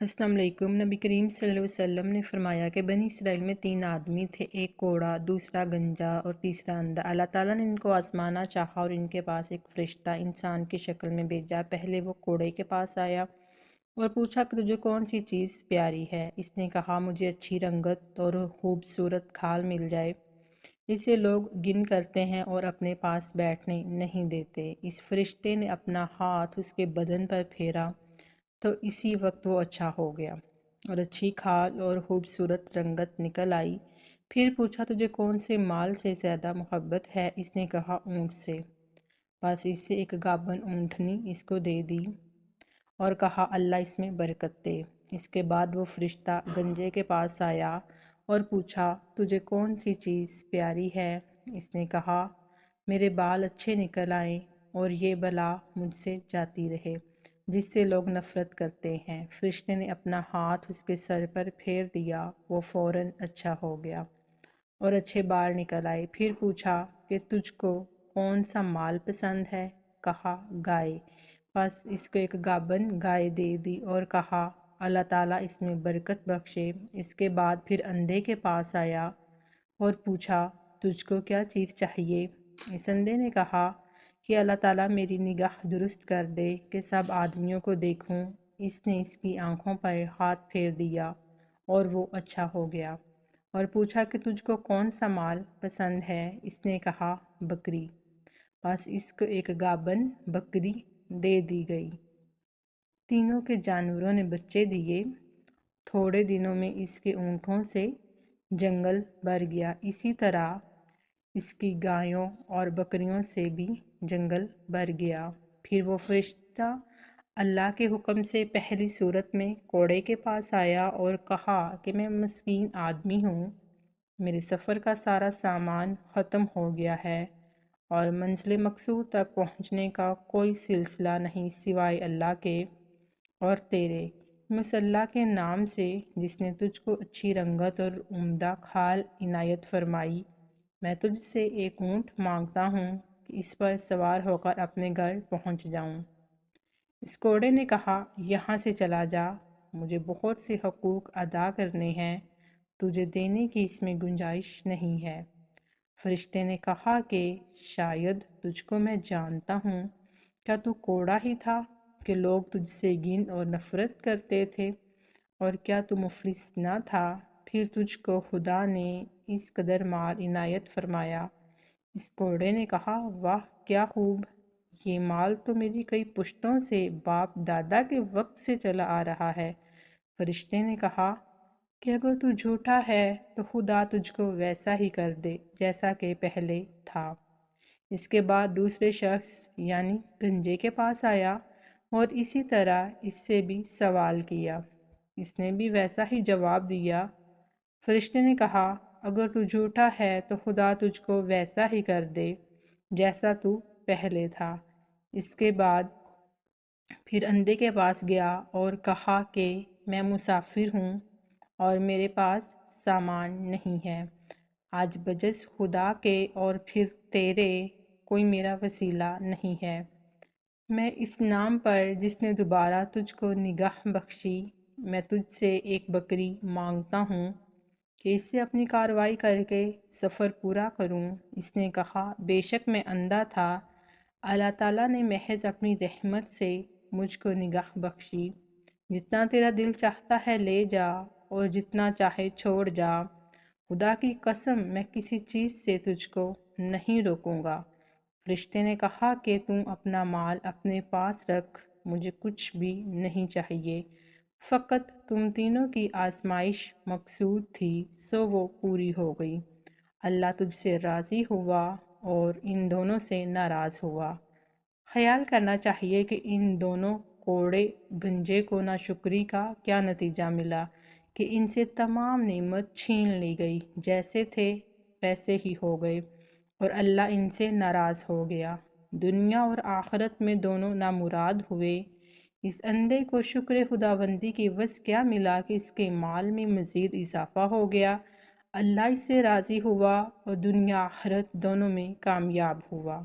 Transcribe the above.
अस्सलाम वालेकुम। नबी करीम सल्लल्लाहु अलैहि वसल्लम ने फरमाया कि बनी इसराइल में 3 आदमी थे, एक कोढ़ा, दूसरा गंजा और तीसरा अंधा। अल्लाह ताला ने इनको आजमाना चाहा और इनके पास एक फरिश्ता इंसान की शक्ल में भेजा। पहले वो कोढ़े के पास आया और पूछा कि तुझे कौन सी चीज़ प्यारी है। इसने कहा, मुझे अच्छी रंगत और खूबसूरत खाल मिल जाए। इसे लोग गिन करते हैं और अपने पास बैठने नहीं देते। इस फरिश्ते ने अपना हाथ उसके बदन पर फेरा तो इसी वक्त वो अच्छा हो गया और अच्छी खाल और खूबसूरत रंगत निकल आई। फिर पूछा, तुझे कौन से माल से ज़्यादा मोहब्बत है। इसने कहा, ऊँट से। बस इससे एक गाबन ऊँटनी इसको दे दी और कहा, अल्लाह इसमें बरकत दे। इसके बाद वो फरिश्ता गंजे के पास आया और पूछा, तुझे कौन सी चीज़ प्यारी है। इसने कहा, मेरे बाल अच्छे निकल आए और ये बला मुझसे जाती रहे जिससे लोग नफ़रत करते हैं। फरिश्ते ने अपना हाथ उसके सर पर फेर दिया, वो फ़ौरन अच्छा हो गया और अच्छे बाल निकल आए। फिर पूछा कि तुझको कौन सा माल पसंद है। कहा, गाय। बस इसको एक गाबन गाय दे दी और कहा, अल्लाह ताला इसमें बरकत बख्शे। इसके बाद फिर अंधे के पास आया और पूछा, तुझको क्या चीज़ चाहिए। इस अंधे ने कहा कि अल्लाह ताला मेरी निगाह दुरुस्त कर दे कि सब आदमियों को देखूं। इसने इसकी आंखों पर हाथ फेर दिया और वो अच्छा हो गया और पूछा कि तुझको कौन सा माल पसंद है। इसने कहा, बकरी। बस इसको एक गाबन बकरी दे दी गई। तीनों के जानवरों ने बच्चे दिए। थोड़े दिनों में इसके ऊँटों से जंगल भर गया। इसी तरह इसकी गायों और बकरियों से भी जंगल भर गया। फिर वो फरिश्ता अल्लाह के हुक्म से पहली सूरत में कोढ़े के पास आया और कहा कि मैं मस्कीन आदमी हूँ, मेरे सफ़र का सारा सामान ख़त्म हो गया है और मंजिल मकसूद तक पहुँचने का कोई सिलसिला नहीं सिवाय अल्लाह के और तेरे। मैं उस अल्लाह के नाम से जिसने तुझको अच्छी रंगत और उम्दा खाल इनायत फरमाई, मैं तुझसे एक ऊँट मांगता हूँ कि इस पर सवार होकर अपने घर पहुँच जाऊँ। इस कोढ़े ने कहा, यहाँ से चला जा, मुझे बहुत से हकूक़ अदा करने हैं, तुझे देने की इसमें गुंजाइश नहीं है। फरिश्ते ने कहा कि शायद तुझको मैं जानता हूँ। क्या तू कोढ़ा ही था कि लोग तुझसे घिन और नफ़रत करते थे, और क्या तू मुफलिस न था फिर तुझको खुदा ने इस कदर माल इनायत फरमाया। इस कोढ़े ने कहा, वाह क्या खूब, ये माल तो मेरी कई पुश्तों से बाप दादा के वक्त से चला आ रहा है। फरिश्ते ने कहा कि अगर तू झूठा है तो खुदा तुझको वैसा ही कर दे जैसा कि पहले था। इसके बाद दूसरे शख्स यानी गंजे के पास आया और इसी तरह इससे भी सवाल किया। इसने भी वैसा ही जवाब दिया। फरिश्ते ने कहा, अगर तू झूठा है तो खुदा तुझको वैसा ही कर दे जैसा तू पहले था। इसके बाद फिर अंधे के पास गया और कहा कि मैं मुसाफिर हूँ और मेरे पास सामान नहीं है। आज बजस खुदा के और फिर तेरे कोई मेरा वसीला नहीं है। मैं इस नाम पर जिसने दोबारा तुझको निगाह बख्शी, मैं तुझसे एक बकरी मांगता हूँ कि इससे अपनी कार्रवाई करके सफ़र पूरा करूँ। इसने कहा, बेशक मैं अंधा था, अल्लाह ताला ने महज अपनी रहमत से मुझको निगाह बख्शी। जितना तेरा दिल चाहता है ले जा और जितना चाहे छोड़ जा। खुदा की कसम मैं किसी चीज़ से तुझको नहीं रोकूंगा। फरिश्ते ने कहा कि तुम अपना माल अपने पास रख, मुझे कुछ भी नहीं चाहिए, फ़कत तुम तीनों की आजमाइश मकसूद थी सो वो पूरी हो गई। अल्लाह तुझसे राज़ी हुआ और इन दोनों से नाराज़ हुआ। ख्याल करना चाहिए कि इन दोनों कोढ़े गंजे को नाशुक्री का क्या नतीजा मिला कि इनसे तमाम नेमत छीन ली गई, जैसे थे वैसे ही हो गए और अल्लाह इनसे नाराज़ हो गया। दुनिया और आखिरत में दोनों नामुराद हुए। इस अंधे को शुक्र खुदाबंदी की वस क्या मिला कि इसके माल में मज़ीद इजाफ़ा हो गया। अल्लाह इससे राज़ी हुआ और दुनिया आखिरत दोनों में कामयाब हुआ।